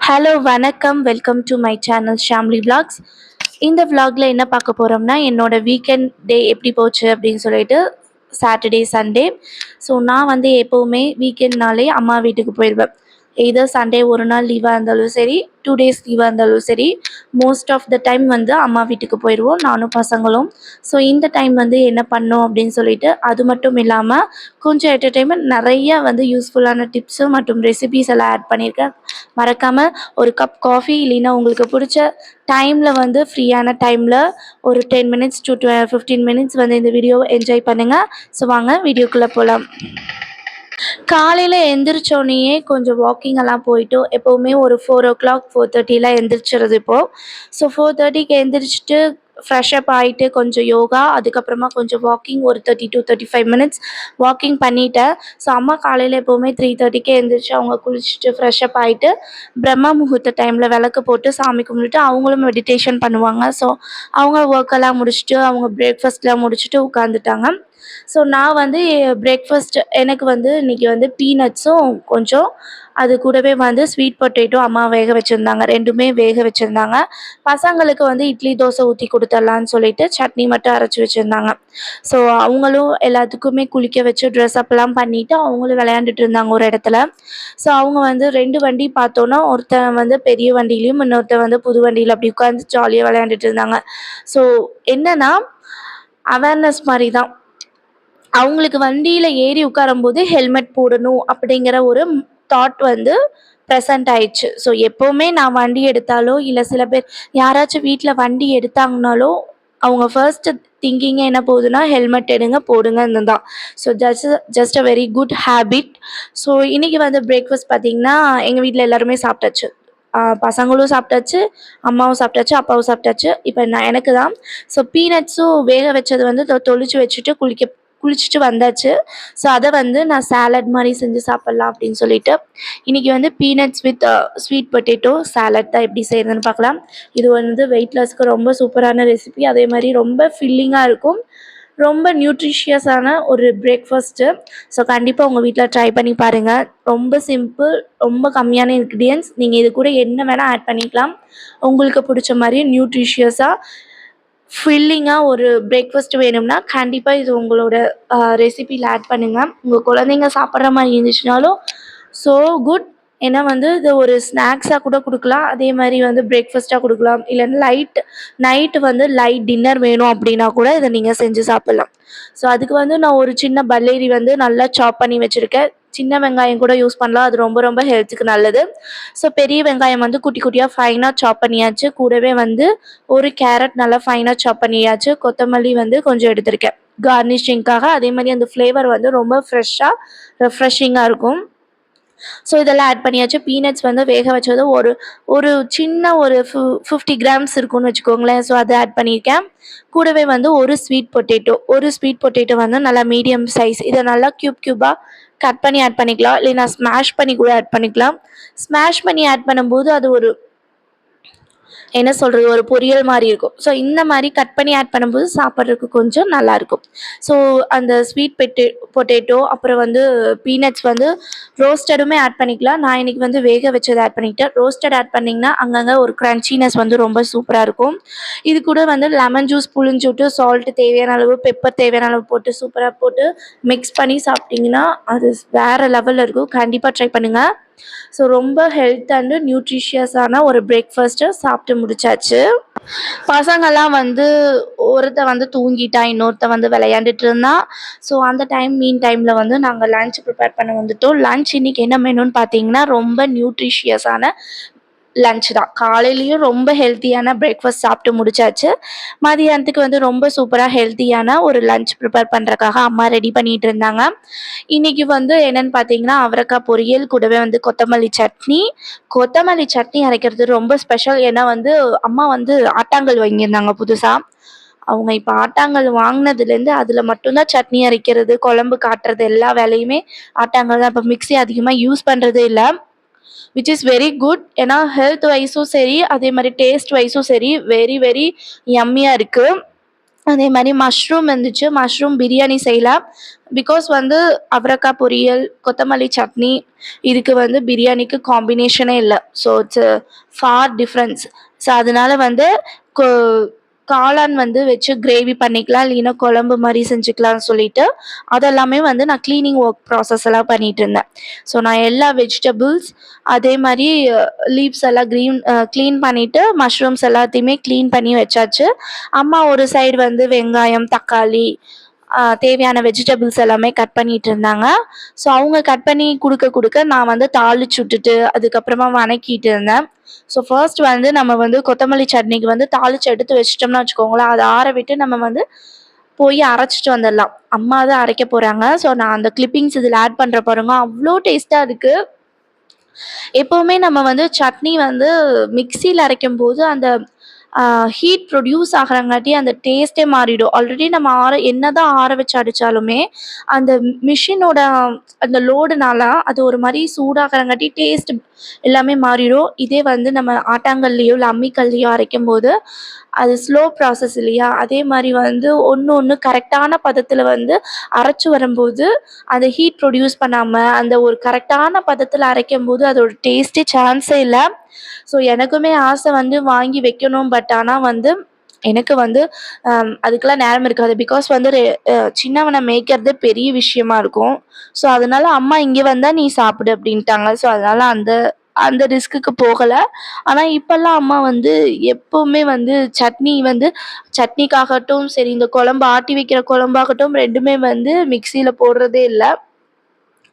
Hello வணக்கம். Welcome to my channel Shamli vlogs. இந்த விலாகில் என்ன பார்க்க போகிறோம்னா என்னோடய வீக்கெண்ட் டே எப்படி போச்சு அப்படின்னு சொல்லிட்டு சாட்டர்டே சண்டே. ஸோ நான் வந்து எப்போவுமே வீக்கெண்ட்னாலே அம்மா வீட்டுக்கு போயிடுவேன். எதர் சண்டே ஒரு நாள் லீவாக இருந்தாலும் சரி, 2 டேஸ் லீவாக இருந்தாலும் சரி, மோஸ்ட் ஆஃப் த டைம் வந்து அம்மா வீட்டுக்கு போயிடுவோம் நானும் பசங்களும். ஸோ இந்த டைம் வந்து என்ன பண்ணோம் அப்படின்னு சொல்லிட்டு, அது மட்டும் இல்லாமல் கொஞ்சம் என்டர்டெயின்மெண்ட் நிறைய வந்து யூஸ்ஃபுல்லான டிப்ஸு மற்றும் ரெசிபீஸ் எல்லாம் ஆட் பண்ணியிருக்கேன். மறக்காமல் ஒரு கப் காஃபி இல்லைன்னா உங்களுக்கு பிடிச்ச டைமில் வந்து ஃப்ரீயான டைமில் ஒரு 10 மினிட்ஸ் டு 15 மினிட்ஸ் வந்து இந்த வீடியோவை என்ஜாய் பண்ணுங்கள். ஸோ வாங்க வீடியோக்குள்ளே போகலாம். காலையில் எந்திரிச்சோடனேயே கொஞ்சம் வாக்கிங் எல்லாம் போயிட்டு எப்போவுமே ஒரு 4 o'clock 4:30 எந்திரிச்சிருது இப்போது. ஸோ 4:30க்கு எந்திரிச்சிட்டு ஃப்ரெஷ்அப் ஆகிட்டு கொஞ்சம் யோகா, அதுக்கப்புறமா கொஞ்சம் வாக்கிங், ஒரு 30 to 35 மினிட்ஸ் வாக்கிங் பண்ணிட்டேன். ஸோ அம்மா காலையில் எப்போவுமே 3:30க்கே எழுந்திரிச்சு அவங்க குளிச்சுட்டு ஃப்ரெஷ்அப் ஆகிட்டு பிரம்ம முகூர்த்த டைமில் விளக்கு போட்டு சாமி கும்பிட்டுட்டு அவங்களும் மெடிடேஷன் பண்ணுவாங்க. ஸோ அவங்க ஒர்க்கெல்லாம் முடிச்சுட்டு அவங்க பிரேக்ஃபாஸ்ட்லாம் முடிச்சுட்டு உட்காந்துட்டாங்க. ஸோ நான் வந்து பிரேக்ஃபாஸ்ட் எனக்கு வந்து இன்றைக்கி வந்து பீனட்ஸும் கொஞ்சம் அது கூடவே வந்து ஸ்வீட் பொட்டேட்டோ அம்மா வேக வச்சுருந்தாங்க, ரெண்டுமே வேக வச்சுருந்தாங்க. பசங்களுக்கு வந்து இட்லி தோசை ஊற்றி கொடுத்துர்லான்னு சொல்லிட்டு சட்னி மட்டும் அரைச்சி வச்சுருந்தாங்க. ஸோ அவங்களும் எல்லாத்துக்குமே குளிக்க வச்சு ட்ரெஸ் அப்லாம் பண்ணிவிட்டு அவங்களும் விளையாண்டுட்டு இருந்தாங்க ஒரு இடத்துல. ஸோ அவங்க வந்து 2 வண்டி பார்த்தோன்னா, ஒருத்தன் வந்து பெரிய வண்டியிலையும் இன்னொருத்தன் வந்து புது வண்டியில் அப்படி உட்காந்து ஜாலியாக விளையாண்டுட்டு இருந்தாங்க. ஸோ என்னென்னா அவேர்னஸ் மாதிரி தான், அவங்களுக்கு வண்டியில் ஏறி உட்காரும்போது ஹெல்மெட் போடணும் அப்படிங்கிற ஒரு தாட் வந்து ப்ரெசண்ட் ஆயிடுச்சு. ஸோ எப்போவுமே நான் வண்டி எடுத்தாலோ இல்லை சில பேர் யாராச்சும் வீட்டில் வண்டி எடுத்தாங்கனாலோ அவங்க ஃபர்ஸ்ட் திங்கிங்கே என்ன போகுதுன்னா ஹெல்மெட் எடுங்க போடுங்கன்னு தான். So just a very good habit. So இன்றைக்கி வந்து பிரேக்ஃபாஸ்ட் பார்த்திங்கன்னா எங்கள் வீட்டில் எல்லாருமே சாப்பிட்டாச்சு. பசங்களும் சாப்பிட்டாச்சு, அம்மாவும் சாப்பிட்டாச்சு, அப்பாவும் சாப்பிட்டாச்சு. இப்போ எனக்கு தான். ஸோ பீனட்ஸும் வேக வச்சது வந்து தொளிச்சு வச்சுட்டு குளிச்சுட்டு வந்தாச்சு. ஸோ அதை வந்து நான் சாலட் மாதிரி செஞ்சு சாப்பிட்லாம் அப்படின்னு சொல்லிட்டு இன்றைக்கி வந்து peanuts with sweet potato salad தான் எப்படி செய்கிறதுன்னு பார்க்கலாம். இது வந்து வெயிட் லாஸ்க்கு ரொம்ப சூப்பரான ரெசிபி, அதே மாதிரி ரொம்ப ஃபில்லிங்காக இருக்கும், ரொம்ப நியூட்ரிஷியஸான ஒரு பிரேக்ஃபாஸ்ட்டு. ஸோ கண்டிப்பாக உங்கள் வீட்டில் ட்ரை பண்ணி பாருங்கள். ரொம்ப சிம்பிள், ரொம்ப கம்மியான இன்க்ரீடியன்ஸ், நீங்கள் இது கூட என்ன வேணால் ஆட் பண்ணிக்கலாம். உங்களுக்கு பிடிச்ச மாதிரி நியூட்ரிஷியஸாக ஃபில்லிங்காக ஒரு பிரேக்ஃபாஸ்ட் வேணும்னா கண்டிப்பாக இது உங்களோட ரெசிபியில் ஆட் பண்ணுங்கள். உங்கள் குழந்தைங்க சாப்பிட்ற மாதிரி இருந்துச்சுனாலும் ஸோ குட். ஏன்னா வந்து இது ஒரு ஸ்நாக்ஸாக கூட கொடுக்கலாம், அதே மாதிரி வந்து பிரேக்ஃபாஸ்ட்டாக கொடுக்கலாம், இல்லைன்னா நைட்டு வந்து லைட் டின்னர் வேணும் அப்படின்னா கூட இதை நீங்கள் செஞ்சு சாப்பிட்லாம். ஸோ அதுக்கு வந்து நான் ஒரு சின்ன பல்லேரி வந்து நல்லா சாப் பண்ணி வச்சுருக்கேன். சின்ன வெங்காயம் கூட யூஸ் பண்ணலாம், அது ரொம்ப ரொம்ப ஹெல்த்துக்கு நல்லது. ஸோ பெரிய வெங்காயம் வந்து குட்டி குட்டியாக ஃபைனாக சாப் பண்ணியாச்சு, கூடவே வந்து ஒரு கேரட் நல்லா ஃபைனாக சாப் பண்ணியாச்சு, கொத்தமல்லி வந்து கொஞ்சம் எடுத்திருக்கேன் கார்னிஷிங்காக. அதே மாதிரி அந்த ஃப்ளேவர் வந்து ரொம்ப ஃப்ரெஷ்ஷாக ரெஃப்ரெஷிங்காக இருக்கும். ஸோ இதெல்லாம் ஆட் பண்ணியாச்சு. பீனட்ஸ் வந்து வேக வச்சது ஒரு சின்ன ஒரு 50 கிராம்ஸ் இருக்குன்னு வச்சுக்கோங்களேன். ஸோ அதை ஆட் பண்ணியிருக்கேன். கூடவே வந்து ஒரு ஸ்வீட் பொட்டேட்டோ வந்து நல்லா மீடியம் சைஸ், இதை நல்லா க்யூபாக கட் பண்ணி ஆட் பண்ணிக்கலாம், இல்லைனா ஸ்மாஷ் பண்ணி கூட ஆட் பண்ணிக்கலாம். ஸ்மாஷ் பண்ணி ஆட் பண்ணும்போது அது ஒரு என்ன சொல்கிறது, ஒரு பொரியல் மாதிரி இருக்கும். ஸோ இந்த மாதிரி கட் பண்ணி ஆட் பண்ணும்போது சாப்பிட்றதுக்கு கொஞ்சம் நல்லாயிருக்கும். ஸோ அந்த ஸ்வீட் பொட்டேட்டோ அப்புறம் வந்து பீனட்ஸ் வந்து ரோஸ்டடுமே ஆட் பண்ணிக்கலாம். நான் இன்றைக்கி வந்து வேக வச்சதை ஆட் பண்ணிக்கிட்டேன். ரோஸ்டட் ஆட் பண்ணிங்கன்னா அங்கங்கே ஒரு க்ரன்ச்சினஸ் வந்து ரொம்ப சூப்பராக இருக்கும். இது கூட வந்து லெமன் ஜூஸ் புழிஞ்சு விட்டு சால்ட்டு தேவையான அளவு, பெப்பர் தேவையான அளவு போட்டு சூப்பராக போட்டு மிக்ஸ் பண்ணி சாப்பிட்டிங்கன்னா அது வேறு லெவலில் இருக்கும். கண்டிப்பாக ட்ரை பண்ணுங்கள். ஸோ ரொம்ப ஹெல்த் அண்டு நியூட்ரிஷியஸான ஒரு பிரேக்ஃபாஸ்ட்டை சாப்பிட்டு முடிச்சாச்சு. பசங்கள்லாம் வந்து ஒருத்தன் வந்து தூங்கிட்டா, இன்னொருத்தன் வந்து விளையாண்டுட்டு இருந்தான். ஸோ அந்த மீன் டைமில் வந்து நாங்கள் லன்ச் ப்ரிப்பேர் பண்ண வந்துட்டோம். லன்ச் இன்றைக்கி என்ன மெனுன்னு பார்த்தீங்கன்னா ரொம்ப நியூட்ரிஷியஸான லன்ச் தான். காலையிலையும் ரொம்ப ஹெல்த்தியான பிரேக்ஃபாஸ்ட் சாப்பிட்டு முடிச்சாச்சு. மதியானத்துக்கு வந்து ரொம்ப சூப்பராக ஹெல்த்தியான ஒரு லன்ச் ப்ரிப்பேர் பண்ணுறக்காக அம்மா ரெடி பண்ணிகிட்டு இருந்தாங்க. இன்றைக்கி வந்து என்னென்னு பார்த்தீங்கன்னா அவரைக்காய் பொரியல், கூடவே வந்து கொத்தமல்லி சட்னி அரைக்கிறது ரொம்ப ஸ்பெஷல். ஏன்னா வந்து அம்மா வந்து ஆட்டாங்கல் வாங்கியிருந்தாங்க புதுசாக. அவங்க இப்போ ஆட்டாங்கல் வாங்கினதுலேருந்து அதில் மட்டும்தான் சட்னி அரைக்கிறது, குழம்பு காட்டுறது, எல்லா வேலையுமே ஆட்டாங்கல் தான். இப்போ மிக்ஸி அதிகமாக யூஸ் பண்ணுறதே இல்லை, விச் இஸ் வெரி குட். ஏன்னா ஹெல்த் வைஸும் சரி, அதே மாதிரி டேஸ்ட் வைஸும் சரி வெரி வெரி யம்மியாக இருக்குது. அதே மாரி மஷ்ரூம் இருந்துச்சு. மஷ்ரூம் பிரியாணி செய்யலாம். பிகாஸ் வந்து அவரக்காய் பொரியல், கொத்தமல்லி சட்னி இதுக்கு வந்து பிரியாணிக்கு காம்பினேஷனே இல்ல. So it's for difference. So அதனால வந்து கொ காளான் வந்து வச்சு கிரேவி பண்ணிக்கலாம். இல்லைன்னா குழம்பு மாரி செஞ்சுக்கலாம்னு சொல்லிட்டு, அதெல்லாமே வந்து நான் கிளீனிங் ஒர்க் ப்ராசஸ் எல்லாம் பண்ணிட்டுருந்தேன். ஸோ நான் எல்லா வெஜிடபிள்ஸ் அதே மாரி லீவ்ஸ் எல்லாம் கிளீன் பண்ணிட்டு, மஷ்ரூம்ஸ் எல்லாத்தையுமே கிளீன் பண்ணி வச்சாச்சு. அம்மா ஒரு சைடு வந்து வெங்காயம், தக்காளி தேவையான வெஜிடபிள்ஸ் எல்லாமே கட் பண்ணிட்டு இருந்தாங்க. ஸோ அவங்க கட் பண்ணி குடுக்க நான் வந்து தாளிச்சு விட்டுட்டு, அதுக்கப்புறமா வணக்கிட்டு இருந்தேன். ஸோ ஃபர்ஸ்ட் வந்து நம்ம வந்து கொத்தமல்லி சட்னிக்கு வந்து தாளிச்சு எடுத்து வச்சுட்டோம்னு வச்சுக்கோங்களேன், அத ஆற விட்டு நம்ம வந்து போய் அரைச்சுட்டு வந்துடலாம். அம்மா தான் அரைக்க போறாங்க. ஸோ நான் அந்த கிளிப்பிங்ஸ் இதில ஆட் பண்றேன் பாருங்க. அவ்ளோ டேஸ்ட்டா இருக்கு. எப்பவுமே நம்ம வந்து சட்னி வந்து மிக்ஸியில அரைக்கும்போது அந்த ஹீட் ப்ரொடியூஸ் ஆகுறங்காட்டி அந்த டேஸ்ட்டே மாறிடும். ஆல்ரெடி நம்ம என்னதான் ஆற வச்சு அடிச்சாலுமே, அந்த மிஷினோட அந்த லோடுனால அது ஒரு மாரி சூடாகுறங்காட்டி டேஸ்ட் எல்லாமே மாறிடும். இதே வந்து நம்ம ஆட்டாங்கல்லையோ, இல்ல அம்மிக்கல்லையோ அரைக்கும்போது, அது ஸ்லோ ப்ராசஸ் இல்லையா? அதே மாரி வந்து ஒண்ணு கரெக்டான பதத்தில வந்து அரைச்சு வரும்போது, அந்த ஹீட் ப்ரொடியூஸ் பண்ணாம, அந்த ஒரு கரெக்டான பதத்தில அரைக்கும்போது அதோட டேஸ்ட்டே சான்ஸே இல்ல. ஸோ எனக்குமே ஆசை வந்து வாங்கி வைக்கணும். பட் ஆனா வந்து எனக்கு வந்து அதுக்கெல்லாம் நேரம் இருக்காது. பிகாஸ் வந்து சின்னவன மேய்க்கிறதே பெரிய விஷயமா இருக்கும். ஸோ அதனால அம்மா இங்க வந்தா நீ சாப்பிடு அப்படின்ட்டாங்க. ஸோ அதனால அந்த அந்த ரிஸ்க்குக்கு போகல. ஆனா இப்பல்லாம் அம்மா வந்து எப்பவுமே வந்து சட்னி வந்து சட்னிக்காகட்டும் சரி, இந்த குழம்பு ஆட்டி வைக்கிற குழம்பாகட்டும் 2மே வந்து மிக்ஸியில போடுறதே இல்ல.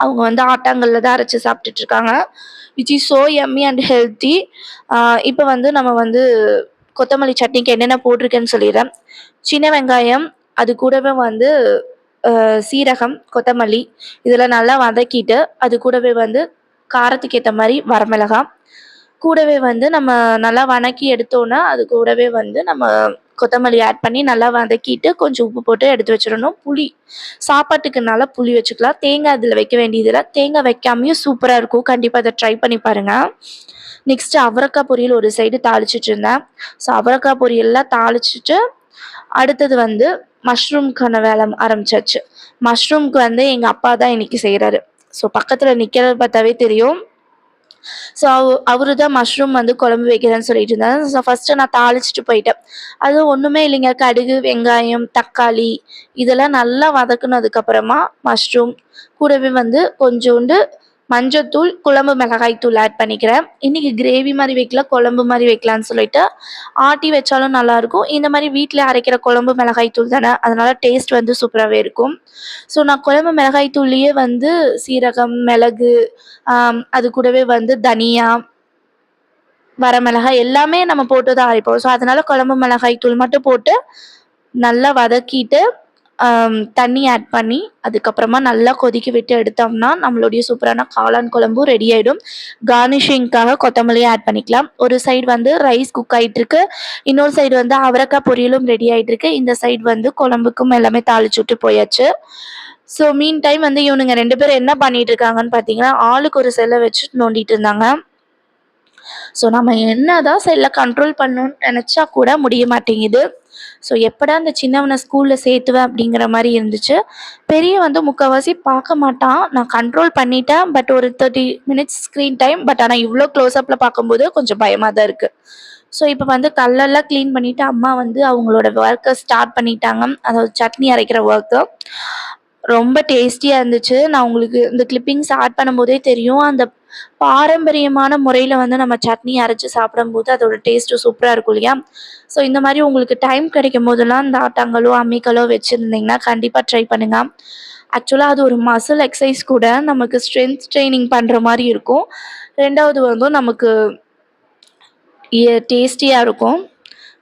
அவங்க வந்து ஆட்டாங்கல்ல தான் அரைச்சு சாப்பிட்டுட்டு இருக்காங்க. Which is so yummy and healthy. இப்போ வந்து நம்ம வந்து கொத்தமல்லி சட்னிக்கு என்னென்ன போட்டிருக்கேன்னு சொல்லிடுறேன். சின்ன வெங்காயம், அது கூடவே வந்து சீரகம், கொத்தமல்லி இதெல்லாம் நல்லா வதக்கிட்டு, அது கூடவே வந்து காரத்துக்கு ஏத்த மாரி வரமிளகா, கூடவே வந்து நம்ம நல்லா வணக்கி எடுத்தோன்னா, அது கூடவே வந்து நம்ம கொத்தமல்லி ஆட் பண்ணி நல்லா வதக்கிட்டு, கொஞ்சம் உப்பு போட்டு எடுத்து வச்சிடணும். சாப்பாட்டுக்குனால புளி வச்சுக்கலாம். தேங்காய் இதில வைக்க வேண்டியதில்ல. தேங்காய் வைக்காமயும் சூப்பரா இருக்கும். கண்டிப்பா இத ட்ரை பண்ணி பாருங்க. நெக்ஸ்ட்டு அவரக்காய் பொரியல் ஒரு சைடு தாளிச்சுட்டு இருந்தேன். ஸோ அவரக்காய் பொரியல்லாம் தாளிச்சுட்டு, அடுத்தது வந்து மஷ்ரூம்க்கான வேல ஆரம்பிச்சாச்சு. மஷ்ரூம்க்கு வந்து எங்க அப்பா தான் இன்னைக்கு செய்றாரு. ஸோ பக்கத்தில நிக்கிறத பார்த்தாவே தெரியும். ஸோ அவரு தான் மஷ்ரூம் வந்து குழம்பு வைக்கிறேன்னு சொல்லிட்டு இருந்தாரு. ஸோ ஃபர்ஸ்ட்டு நான் தாளிச்சுட்டு போயிட்டேன். அது ஒண்ணுமே இல்லைங்க. கடுகு, வெங்காயம், தக்காளி இதெல்லாம் நல்லா வதக்குனதுக்கப்புறமா மஷ்ரூம், கூடவே வந்து கொஞ்சோண்டு மஞ்சத்தூள், குழம்பு மிளகாய் தூள் ஆட் பண்ணிக்கிறேன். இன்னைக்கு கிரேவி மாரி வைக்கல, குழம்பு மாரி வைக்கலான்னு சொல்லிட்டு, ஆட்டி வச்சாலும் நல்லாயிருக்கும். இந்த மாரி வீட்ல அரைக்கிற குழம்பு மிளகாய் தூள் தானே, அதனால டேஸ்ட் வந்து சூப்பராவே இருக்கும். ஸோ நான் குழம்பு மிளகாய் தூள்லயே வந்து சீரகம், மிளகு, அது கூடவே வந்து தனியா, வரமிளகாய் எல்லாமே நம்ம போட்டு தான் அரைப்போம். ஸோ அதனால குழம்பு மிளகாய் தூள் மட்டும் போட்டு நல்லா வதக்கிட்டு, தண்ணி ஆட் பண்ணி, அதுக்கப்புறமா நல்லா கொதிக்க விட்டு எடுத்தோம்னா, நம்மளுடைய சூப்பரான காளான் குழம்பும் ரெடி ஆயிடும். கார்னிஷிங்க்காக கொத்தமல்லியும் ஆட் பண்ணிக்கலாம். ஒரு சைடு வந்து ரைஸ் குக் ஆயிட்டுருக்கு. இன்னொரு சைடு வந்து அவரக்காய் பொரியலும் ரெடி ஆயிட்டுருக்கு. இந்த சைடு வந்து குழம்புக்கும் எல்லாமே தாளிச்சு விட்டு போயாச்சு. ஸோ மீன் டைம் வந்து இவனுங்க 2 பேரும் என்ன பண்ணிட்டு இருக்காங்கன்னு பார்த்தீங்கன்னா, ஆளுக்கு ஒரு செல்ல வச்சு நோண்டிட்டு இருந்தாங்க. ஸோ நம்ம என்னதான் செல்ல கண்ட்ரோல் பண்ணணும்னு நெனச்சா கூட முடிய மாட்டேங்குது. ஸோ எப்படா இந்த சின்னவன ஸ்கூல்ல சேர்த்துவேன் அப்படிங்கிற மாரி இருந்துச்சு. பெரியவன் வந்து முக்கால்வாசி பார்க்க மாட்டான். நான் கண்ட்ரோல் பண்ணிட்டேன். பட் ஒரு 30 மினிட்ஸ் ஸ்க்ரீன் டைம். பட் ஆனா இவ்ளோ க்ளோஸ் அப்ல பார்க்கும்போது கொஞ்சம் பயமா தான் இருக்கு. ஸோ இப்ப வந்து கல்லெல்லாம் கிளீன் பண்ணிட்டு அம்மா வந்து அவங்களோட ஒர்க்க ஸ்டார்ட் பண்ணிட்டாங்க. அதாவது சட்னி அரைக்கிற ஒர்க்கு. ரொம்ப டேஸ்டியா இருந்துச்சு. நான் உங்களுக்கு இந்த கிளிப்பிங்ஸ் ஆட் பண்ணும்போதே தெரியும். அந்த பாரம்பரியமான முறையில வந்து நம்ம சட்னி அரைச்சு சாப்பிடும்போது அதோட டேஸ்ட்டு சூப்பரா இருக்கும் இல்லையா? ஸோ இந்த மாரி உங்களுக்கு டைம் கிடைக்கும் போதெல்லாம் இந்த ஆட்டாங்கல்லோ, அம்மிக்கல்லோ வச்சிருந்தீங்கன்னா கண்டிப்பா ட்ரை பண்ணுங்க. ஆக்சுவலா அது ஒரு மசில் எக்சர்சைஸ் கூட. நமக்கு ஸ்ட்ரென்த் ட்ரெய்னிங் பண்ற மாரி இருக்கும். 2வது வந்து நமக்கு டேஸ்டியா இருக்கும்.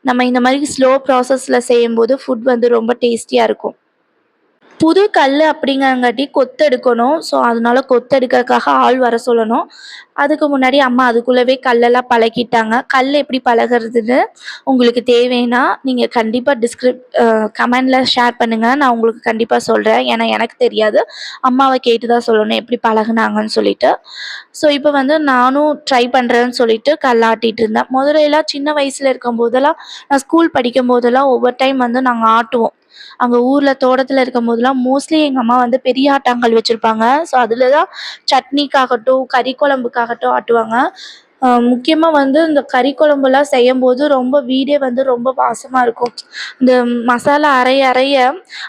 நம்ம இந்த மாரி ஸ்லோ ப்ராசஸ்ல செய்யும்போது ஃபுட் வந்து ரொம்ப டேஸ்டியா இருக்கும். புது கல் அப்படிங்கிறங்காட்டி கொத்தெடுக்கணும். ஸோ, அதனால கொத்தெடுக்கறதுக்காக ஆள் வர சொல்லணும். அதுக்கு முன்னாடி அம்மா அதுக்குள்ளவே கல்லெல்லாம் பழக்கிட்டாங்க. கல் எப்படி பழகுறதுன்னு உங்களுக்கு தேவைன்னா, நீங்க கண்டிப்பா கமெண்ட்ல ஷேர் பண்ணுங்க. நான் உங்களுக்கு கண்டிப்பா சொல்றேன். ஏன்னா எனக்கு தெரியாது. அம்மாவ கேட்டு தான் சொல்லணும் எப்படி பழகுனாங்கன்னு சொல்லிட்டு. ஸோ, இப்போ வந்து நானும் ட்ரை பண்றேன்னு சொல்லிட்டு கல்லாட்டிட்டு இருந்தேன். முதலையெல்லாம் சின்ன வயசுல இருக்கும்போதெல்லாம் நான் ஸ்கூல் படிக்கும்போதெல்லாம் ஒவ்வொரு டைம் வந்து நாங்க ஆட்டுவோம். அங்க ஊர்ல தோட்டத்துல இருக்கும்போதெல்லாம் மோஸ்ட்லி எங்க அம்மா வந்து பெரிய ஆட்டாங்கல் வச்சிருப்பாங்க. ஸோ, அதுல தான் சட்னிக்காகட்டும், கறி குழம்புக்காகட்டும் ஆட்டுவாங்க. முக்கியமா வந்து இந்த கறி குழம்புலாம் செய்யும்போது ரொம்ப வீடே வந்து ரொம்ப வாசமா இருக்கும். இந்த மசாலா அரைய அரைய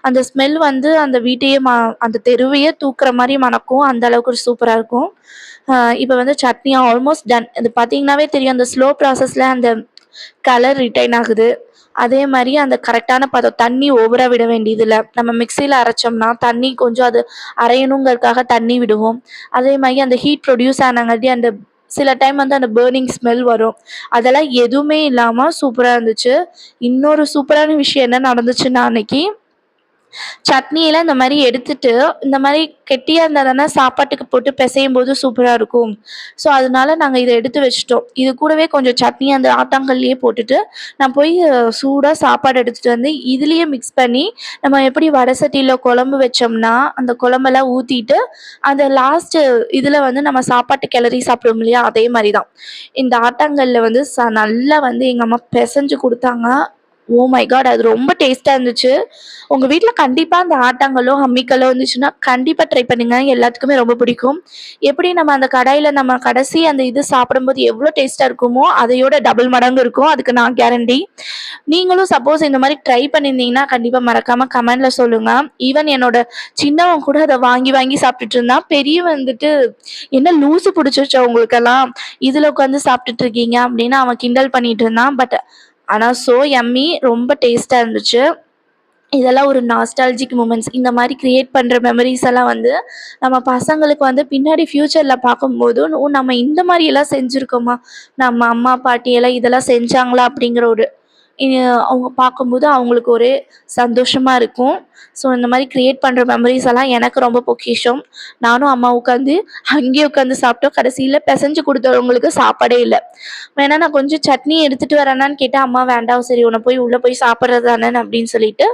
அந்த ஸ்மெல் வந்து அந்த வீட்டையே அந்த தெருவையே தூக்குற மாரி மணக்கும். அந்த அளவுக்கு சூப்பரா இருக்கும். இப்ப வந்து சட்னி ஆல்மோஸ்ட் டன். அது பார்த்தீங்கன்னாவே தெரியும். அந்த ஸ்லோ ப்ராசஸ்ல அந்த கலர் ரிட்டைன் ஆகுது. அதே மாரி அந்த கரெக்டான பதம். தண்ணி ஓவரா விட வேண்டியதில்ல. நம்ம மிக்ஸியில அரைச்சோம்னா, தண்ணி கொஞ்சம் அது அரையணுங்கிறதுக்காக தண்ணி விடுவோம். அதே மாரி அந்த ஹீட் ப்ரொடியூஸ் ஆனங்காட்டி அந்த சில டைம் வந்து அந்த பர்னிங் ஸ்மெல் வரும். அதெல்லாம் எதுவுமே இல்லாம சூப்பரா இருந்துச்சு. இன்னொரு சூப்பரான விஷயம் என்ன நடந்துச்சுன்னா அன்னைக்கு சட்னியெல்லாம் இந்த மாரி எடுத்துட்டு, இந்த மாரி கெட்டியா இருந்தா தானே சாப்பாட்டுக்கு போட்டு பெசையும்போது சூப்பரா இருக்கும். ஸோ, அதனால நாங்க இத எடுத்து வச்சுட்டோம். இது கூடவே கொஞ்சம் சட்னி அந்த ஆட்டாங்கல்லையே போட்டுட்டு, நான் போய் சூடா சாப்பாடு எடுத்துட்டு வந்து இதுலயே மிக்ஸ் பண்ணி, நம்ம எப்படி வடை சட்டியில குழம்பு வச்சோம்னா, அந்த குழம்பெல்லாம் ஊத்திட்டு, அந்த லாஸ்ட்டு இதுல வந்து நம்ம சாப்பாட்டு கிளறி சாப்பிடுவோம் இல்லையா? அதே மாரி தான். இந்த ஆட்டாங்கல்ல வந்து நல்லா வந்து எங்க அம்மா பெசஞ்சு குடுத்தாங்க. Oh my god! அது ரொம்ப டேஸ்ட்டா இருந்துச்சு. உங்க வீட்ல கண்டிப்பா அந்த ஆட்டாங்கல்லோ, அம்மிக்கல்லோ இருந்துச்சுன்னா, கண்டிப்பா ட்ரை பண்ணுங்க. எல்லாத்துக்குமே ரொம்ப பிடிக்கும். எப்படி நம்ம அந்த கடாயில நம்ம கடைசி அந்த இது சாப்பிடும்போது எவ்ளோ டேஸ்ட்டா இருக்குமோ, அதையோட டபுள் மடங்கு இருக்கும். அதுக்கு நான் கேரண்டி. நீங்களும் சப்போஸ் இந்த மாரி ட்ரை பண்ணியிருந்தீங்கன்னா, கண்டிப்பா மறக்காம கமெண்ட்ல சொல்லுங்க. ஈவன் என்னோட சின்னவன் கூட அத வாங்கி வாங்கி சாப்பிட்டுட்டு இருந்தான். பெரியவன் வந்துட்டு, "என்ன லூசு புடிச்சிருச்சா உங்களுக்கெல்லாம்? இதுல உட்காந்து சாப்பிட்டுட்டு இருக்கீங்க" அப்படின்னு அவன் கிண்டல் பண்ணிட்டு இருந்தான். ஆனா யம்மி ரொம்ப டேஸ்ட்டா இருந்துச்சு. இதெல்லாம் ஒரு நாஸ்டால்ஜிக் மொமெண்ட்ஸ். இந்த மாரி கிரியேட் பண்ற மெமரீஸ் எல்லாம் வந்து, நம்ம பசங்களுக்கு வந்து பின்னாடி ஃப்யூச்சர்ல பார்க்கும்போது, "ஓ! நம்ம இந்த மாரியெல்லாம் செஞ்சிருக்கோமா? நம்ம அம்மா, பாட்டி எல்லாம் இதெல்லாம் செஞ்சாங்களா?" அப்படிங்கிற ஒரு இ அவங்க பார்க்கும்போது அவங்களுக்கு ஒரே சந்தோஷமா இருக்கும். ஸோ, இந்த மாரி கிரியேட் பண்ற மெமரீஸ் எல்லாம் எனக்கு ரொம்ப பொக்கிஷம். நானும் அம்மா உட்காந்து அங்கேயே உட்காந்து சாப்பிட்டோம். கடைசியில பெசஞ்சு குடுத்தவங்களுக்கு சாப்பாடே இல்ல. வேணா நான் கொஞ்சம் சட்னி எடுத்துட்டு வரேனான்னு கேட்டா, அம்மா வேண்டாம் சரி உன்ன போய் உள்ள போய் சாப்பிடுறது தானேன்னு அப்படின்னு சொல்லிட்டு,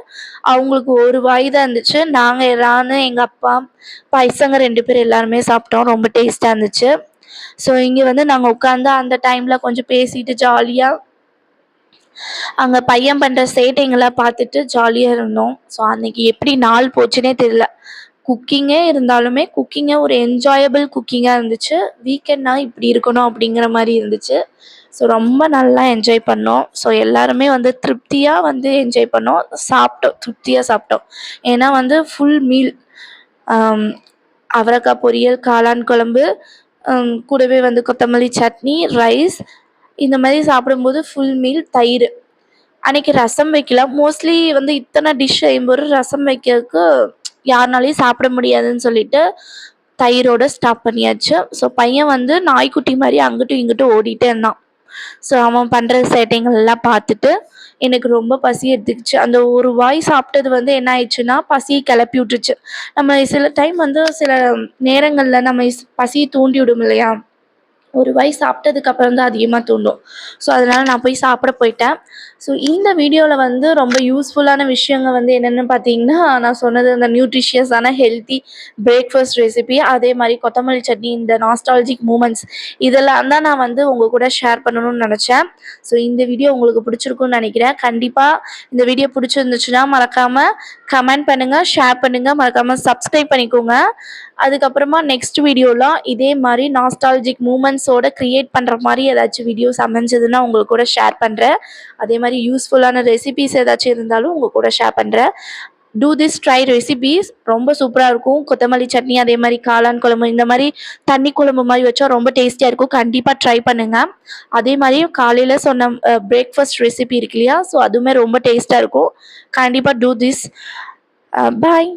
அவங்களுக்கு ஒரு வாய் தான் இருந்துச்சு. நானு, எங்க அப்பா, பசங்க 2 பேர் எல்லாருமே சாப்பிட்டோம். ரொம்ப டேஸ்ட்டா இருந்துச்சு. ஸோ, இங்க வந்து நாங்க உட்காந்து அந்த டைம்ல கொஞ்சம் பேசிட்டு ஜாலியா அங்க பையன் பண்ற சேட்டைங்கலாம் பார்த்துட்டு ஜாலியா இருந்தோம். ஸோ, அன்னைக்கு எப்படி நாள் போச்சுன்னே தெரியல. குக்கிங்கே இருந்தாலுமே, குக்கிங்கே ஒரு என்ஜாயபிள் குக்கிங்கா இருந்துச்சு. வீக்கெண்ட்னா இப்படி இருக்கணும் அப்படிங்கிற மாரி இருந்துச்சு. ஸோ, ரொம்ப நல்லா என்ஜாய் பண்ணோம். ஸோ, எல்லாருமே வந்து திருப்தியா வந்து என்ஜாய் பண்ணோம். சாப்பிட்டோம், திருப்தியா சாப்பிட்டோம். ஏன்னா வந்து ஃபுல் மீல். அம் அவரக்காய் பொரியல், காளான் குழம்பு, கூடவே வந்து கொத்தமல்லி சட்னி, ரைஸ் இந்த மாரி சாப்பிடும்போது ஃபுல் மீல், தயிர். அன்னைக்கு ரசம் வைக்கல. மோஸ்ட்லி வந்து இத்தன டிஷ் செய்யும்போது ரசம் வைக்கிறதுக்கு யாருனாலயும் சாப்பிட முடியாதுன்னு சொல்லிட்டு, தயிரோட ஸ்டாப் பண்ணியாச்சு. ஸோ, பையன் வந்து நாய்க்குட்டி மாரி அங்கிட்டும் இங்கிட்டும் ஓடிட்டே இருந்தான். ஸோ, அவன் பண்ற சேட்டைகள் எல்லாம் பார்த்துட்டு, எனக்கு ரொம்ப பசி எடுத்துக்கிச்சு. அந்த ஒரு வாய் சாப்பிட்டது வந்து என்ன ஆயிடுச்சுன்னா, பசிய கெளப்பி விட்டுருச்சு. நம்ம சில டைம் வந்து சில நேரங்கள்ல நம்ம பசிய தூண்டி விடும் இல்லையா? ஒரு வாய் சாப்பிட்டதுக்கு அப்புறம் தான் அதிகமா தூண்டும். ஸோ, அதனால நான் போய் சாப்பிட போயிட்டேன். ஸோ, இந்த வீடியோல வந்து ரொம்ப யூஸ்ஃபுல்லான விஷயங்கள் வந்து என்னென்னு பார்த்தீங்கன்னா, நான் சொன்னது அந்த நியூட்ரிஷியஸான ஹெல்த்தி பிரேக்ஃபாஸ்ட் ரெசிபி, அதே மாரி கொத்தமல்லி சட்னி, இந்த நாஸ்டால்ஜிக் மூமெண்ட்ஸ் இதெல்லாம் தான் நான் வந்து உங்க கூட ஷேர் பண்ணணும்னு நெனச்சேன். ஸோ, இந்த வீடியோ உங்களுக்கு பிடிச்சிருக்கும்னு நெனைக்கிறேன். கண்டிப்பா இந்த வீடியோ பிடிச்சிருந்துச்சுன்னா மறக்காம கமெண்ட் பண்ணுங்க, ஷேர் பண்ணுங்க, மறக்காம சப்ஸ்கிரைப் பண்ணிக்கோங்க. அதுக்கப்புறமா நெக்ஸ்ட் வீடியோல இதே மாரி நாஸ்டால்ஜிக் மூமெண்ட்ஸோட கிரியேட் பண்ற மாரி ஏதாச்சும் வீடியோஸ் அமைஞ்சதுன்னா உங்க கூட ஷேர் பண்றேன். அதே மாரி யூஸ்ஃபுல்லான ரெசிபீஸ் ஏதாச்சும் இருந்தாலும் உங்க கூட ஷேர் பண்றேன். டூ திஸ் ட்ரை ரெசிபீஸ் ரொம்ப சூப்பரா இருக்கும். கொத்தமல்லி சட்னி, அதே மாரி காளான் குழம்பு, இந்த மாரி தண்ணி குழம்பு மாரி வச்சா ரொம்ப டேஸ்டியா இருக்கும். கண்டிப்பா ட்ரை பண்ணுங்க. அதே மாரி காலையில சொன்ன பிரேக்ஃபாஸ்ட் ரெசிபி இருக்கு இல்லையா? ஸோ, அதுவுமே ரொம்ப டேஸ்ட்டா இருக்கும். கண்டிப்பா டூ திஸ். பாய்.